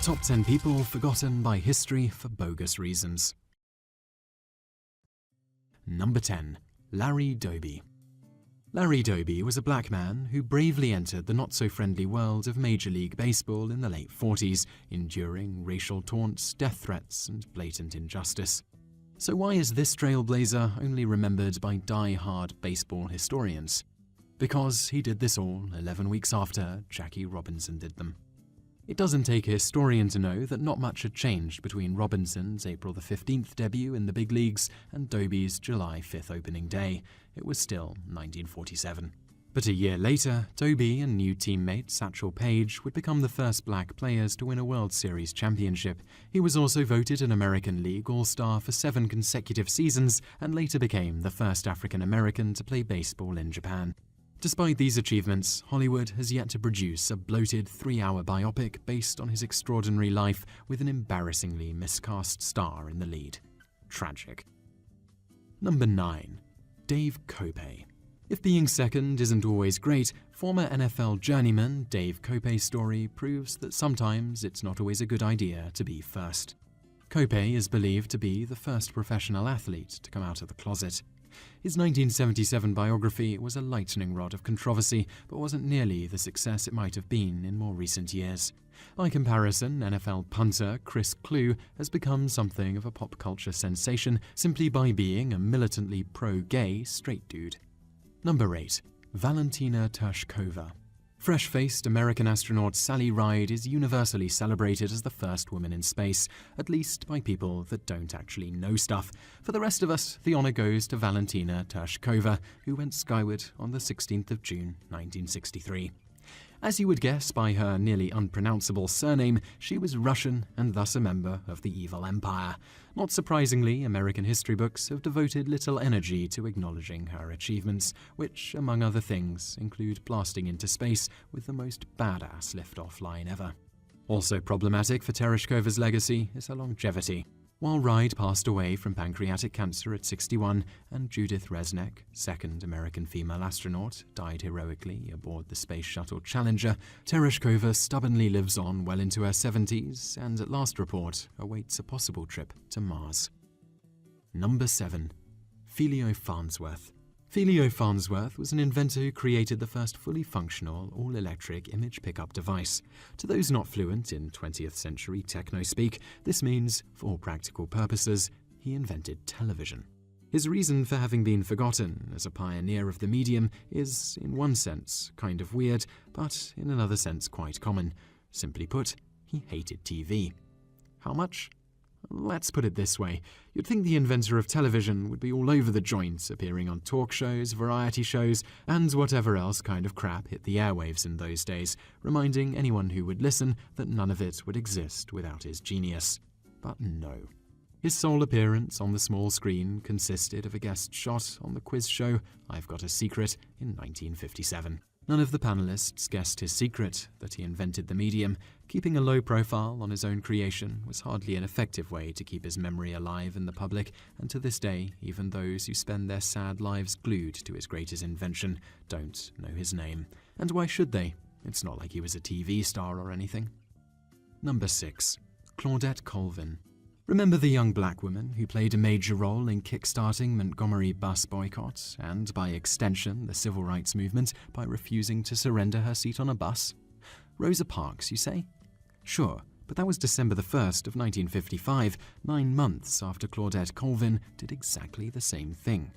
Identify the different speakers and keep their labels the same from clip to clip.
Speaker 1: Top 10 people forgotten by history for bogus reasons. Number 10. Larry Doby. Larry Doby was a black man who bravely entered the not-so-friendly world of Major League Baseball in the late 40s, enduring racial taunts, death threats, and blatant injustice. So why is this trailblazer only remembered by die-hard baseball historians? Because he did this all 11 weeks after Jackie Robinson did them. It doesn't take a historian to know that not much had changed between Robinson's April 15th debut in the big leagues and Doby's July 5th opening day. It was still 1947. But a year later, Doby and new teammate Satchel Paige would become the first black players to win a World Series championship. He was also voted an American League All-Star for 7 consecutive seasons and later became the first African American to play baseball in Japan. Despite these achievements, Hollywood has yet to produce a bloated 3-hour biopic based on his extraordinary life with an embarrassingly miscast star in the lead. Tragic. Number 9. Dave Kopay. If being second isn't always great, former NFL journeyman Dave Kopay's story proves that sometimes it's not always a good idea to be first. Kopay is believed to be the first professional athlete to come out of the closet. His 1977 biography was a lightning rod of controversy, but wasn't nearly the success it might have been in more recent years. By comparison, NFL punter Chris Klugh has become something of a pop culture sensation simply by being a militantly pro-gay straight dude. Number 8. Valentina Tershkova. Fresh-faced American astronaut Sally Ride is universally celebrated as the first woman in space, at least by people that don't actually know stuff. For the rest of us, the honor goes to Valentina Tershkova, who went skyward on the 16th of June, 1963. As you would guess by her nearly unpronounceable surname, she was Russian and thus a member of the evil empire. Not surprisingly, American history books have devoted little energy to acknowledging her achievements, which, among other things, include blasting into space with the most badass liftoff line ever. Also problematic for Tereshkova's legacy is her longevity. While Ride passed away from pancreatic cancer at 61, and Judith Resnik, second American female astronaut, died heroically aboard the Space Shuttle Challenger, Tereshkova stubbornly lives on well into her 70s and, at last report, awaits a possible trip to Mars. Number 7. Philo Farnsworth. Philo Farnsworth was an inventor who created the first fully functional, all-electric image pickup device. To those not fluent in 20th century techno-speak, this means, for all practical purposes, he invented television. His reason for having been forgotten as a pioneer of the medium is, in one sense, kind of weird, but in another sense quite common. Simply put, he hated TV. How much? Let's put it this way. You'd think the inventor of television would be all over the joint, appearing on talk shows, variety shows, and whatever else kind of crap hit the airwaves in those days, reminding anyone who would listen that none of it would exist without his genius. But no. His sole appearance on the small screen consisted of a guest shot on the quiz show I've Got a Secret in 1957. None of the panelists guessed his secret, that he invented the medium. Keeping a low profile on his own creation was hardly an effective way to keep his memory alive in the public, and to this day, even those who spend their sad lives glued to his greatest invention don't know his name. And why should they? It's not like he was a TV star or anything. Number 6. Claudette Colvin. Remember the young black woman who played a major role in kickstarting Montgomery bus boycott and, by extension, the civil rights movement by refusing to surrender her seat on a bus? Rosa Parks, you say? Sure, but that was December the 1st of 1955, 9 months after Claudette Colvin did exactly the same thing.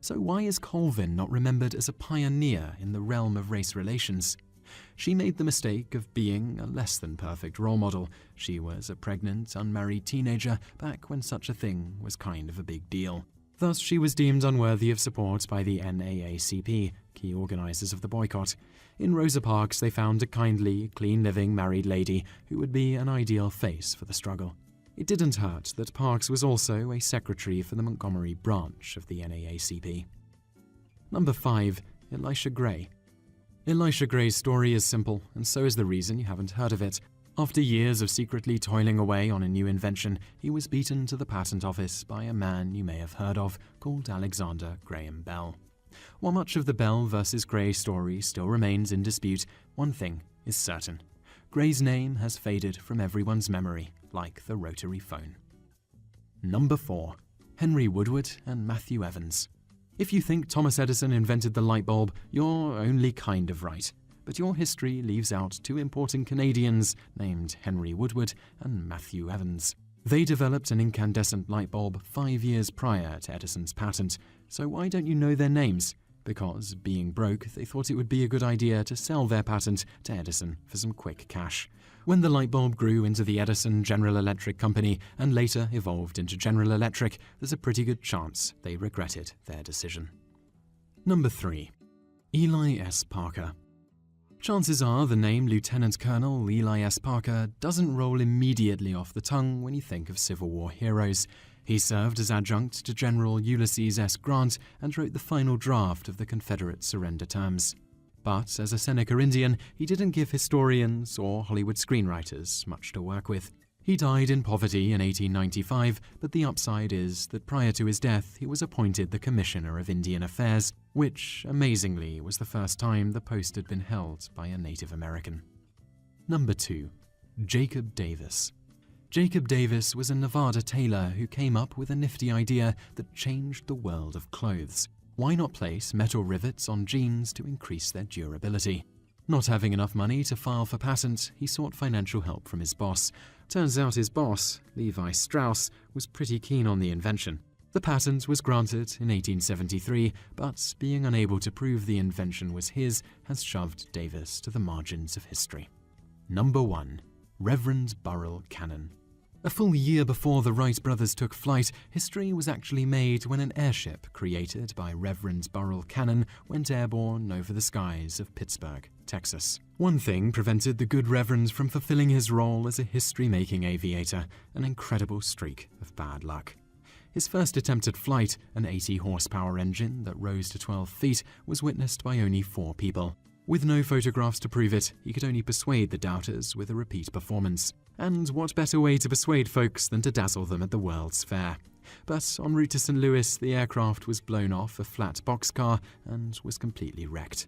Speaker 1: So why is Colvin not remembered as a pioneer in the realm of race relations? She made the mistake of being a less-than-perfect role model. She was a pregnant, unmarried teenager back when such a thing was kind of a big deal. Thus, she was deemed unworthy of support by the NAACP, key organizers of the boycott. In Rosa Parks, they found a kindly, clean-living married lady who would be an ideal face for the struggle. It didn't hurt that Parks was also a secretary for the Montgomery branch of the NAACP. Number 5. Elisha Gray. Elisha Gray's story is simple, and so is the reason you haven't heard of it. After years of secretly toiling away on a new invention, he was beaten to the patent office by a man you may have heard of called Alexander Graham Bell. While much of the Bell versus Gray story still remains in dispute, one thing is certain. Gray's name has faded from everyone's memory, like the rotary phone. Number 4. Henry Woodward and Matthew Evans. If you think Thomas Edison invented the light bulb, you're only kind of right. But your history leaves out two important Canadians named Henry Woodward and Matthew Evans. They developed an incandescent light bulb 5 years prior to Edison's patent, so why don't you know their names? Because, being broke, they thought it would be a good idea to sell their patent to Edison for some quick cash. When the light bulb grew into the Edison General Electric Company and later evolved into General Electric, there's a pretty good chance they regretted their decision. Number 3. Eli S. Parker. Chances are the name Lieutenant Colonel Eli S. Parker doesn't roll immediately off the tongue when you think of Civil War heroes. He served as adjunct to General Ulysses S. Grant and wrote the final draft of the Confederate surrender terms. But as a Seneca Indian, he didn't give historians or Hollywood screenwriters much to work with. He died in poverty in 1895, but the upside is that prior to his death, he was appointed the Commissioner of Indian Affairs, which, amazingly, was the first time the post had been held by a Native American. Number 2. Jacob Davis. Jacob Davis was a Nevada tailor who came up with a nifty idea that changed the world of clothes. Why not place metal rivets on jeans to increase their durability? Not having enough money to file for patent, he sought financial help from his boss. Turns out his boss, Levi Strauss, was pretty keen on the invention. The patent was granted in 1873, but being unable to prove the invention was his has shoved Davis to the margins of history. Number 1. Reverend Burrell Cannon. A full year before the Wright Brothers took flight, history was actually made when an airship created by Reverend Burrell Cannon went airborne over the skies of Pittsburgh, Texas. One thing prevented the good Reverend from fulfilling his role as a history-making aviator, an incredible streak of bad luck. His first attempt at flight, an 80-horsepower engine that rose to 12 feet, was witnessed by only 4 people. With no photographs to prove it, he could only persuade the doubters with a repeat performance. And what better way to persuade folks than to dazzle them at the World's Fair? But en route to St. Louis, the aircraft was blown off a flat boxcar and was completely wrecked.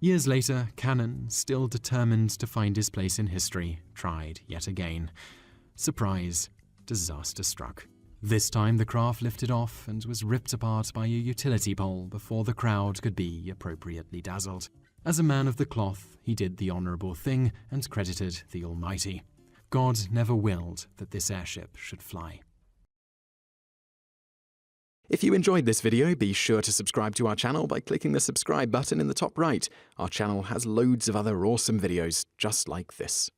Speaker 1: Years later, Cannon, still determined to find his place in history, tried yet again. Surprise, disaster struck. This time the craft lifted off and was ripped apart by a utility pole before the crowd could be appropriately dazzled. As a man of the cloth, he did the honourable thing and credited the Almighty. God never willed that this airship should fly.
Speaker 2: If you enjoyed this video, be sure to subscribe to our channel by clicking the subscribe button in the top right. Our channel has loads of other awesome videos just like this.